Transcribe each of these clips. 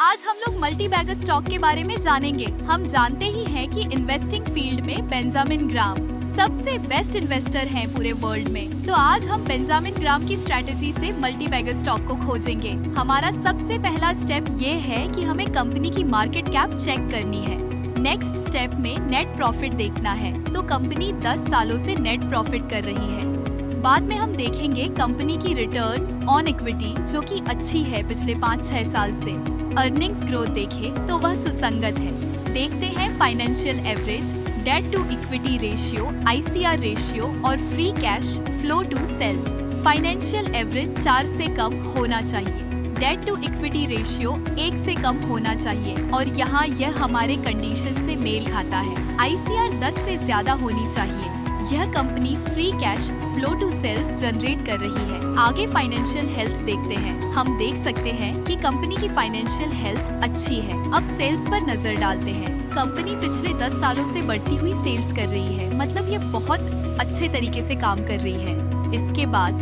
आज हम लोग मल्टी बैगर स्टॉक के बारे में जानेंगे। हम जानते ही हैं कि इन्वेस्टिंग फील्ड में बेंजामिन ग्राम सबसे बेस्ट इन्वेस्टर हैं पूरे वर्ल्ड में। तो आज हम बेंजामिन ग्राम की स्ट्रेटेजी से मल्टी बैगर स्टॉक को खोजेंगे। हमारा सबसे पहला स्टेप ये है कि हमें कंपनी की मार्केट कैप चेक करनी है। नेक्स्ट स्टेप में नेट प्रॉफिट देखना है, तो कंपनी 10 सालों से नेट प्रॉफिट कर रही है। बाद में हम देखेंगे कंपनी की रिटर्न ऑन इक्विटी, जो कि अच्छी है पिछले 5-6 साल से। अर्निंग्स ग्रोथ देखें तो वह सुसंगत है। देखते हैं financial average, debt to equity ratio, ICR ratio और free cash flow to sales. Financial average 4 से कम होना चाहिए। डेट टू इक्विटी रेशियो 1 से कम होना चाहिए और यहाँ यह हमारे कंडीशन से मेल खाता है। ICR 10 से ज्यादा होनी चाहिए। यह company free cash flow to sales generate कर रही है। आगे फाइनेंशियल हेल्थ देखते हैं। हम देख सकते हैं कि कंपनी की फाइनेंशियल हेल्थ अच्छी है। अब सेल्स पर नजर डालते हैं। कंपनी पिछले 10 सालों से बढ़ती हुई सेल्स कर रही है, मतलब ये बहुत अच्छे तरीके से काम कर रही है। इसके बाद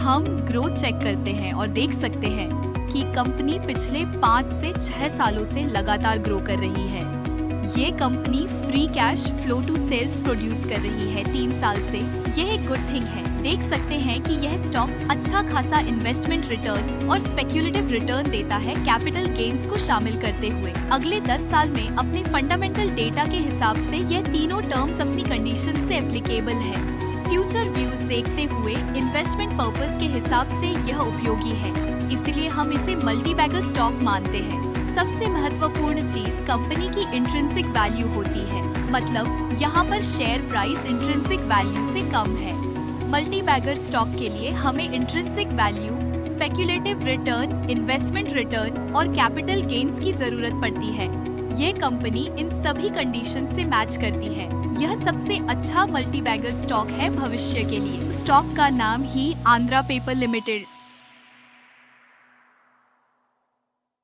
हम ग्रोथ चेक करते हैं और देख सकते हैं कि कंपनी पिछले 5 से 6 सालों से लगातार ग्रो कर रही है। ये company free cash flow to sales produce कर रही है 3 साल से। यह एक गुड थिंग है। देख सकते हैं कि यह स्टॉक अच्छा खासा इन्वेस्टमेंट रिटर्न और स्पेक्युलेटिव रिटर्न देता है, कैपिटल गेन्स को शामिल करते हुए। अगले 10 साल में अपने फंडामेंटल डेटा के हिसाब से यह तीनों टर्म्स अपनी कंडीशन से एप्लीकेबल है। फ्यूचर व्यूज देखते हुए इन्वेस्टमेंट पर्पस के हिसाब से यह उपयोगी है, इसलिए हम इसे मल्टी बैगर स्टॉक मानते हैं। सबसे महत्वपूर्ण चीज कंपनी की इंट्रिंसिक वैल्यू होती है, मतलब यहाँ पर शेयर प्राइस इंट्रिंसिक वैल्यू से कम है। मल्टी बैगर स्टॉक के लिए हमें intrinsic value, speculative return, investment return और कैपिटल गेन्स की जरूरत पड़ती है। ये कंपनी इन सभी कंडीशन से मैच करती है। यह सबसे अच्छा मल्टी बैगर स्टॉक है भविष्य के लिए। स्टॉक का नाम ही आंध्रा पेपर लिमिटेड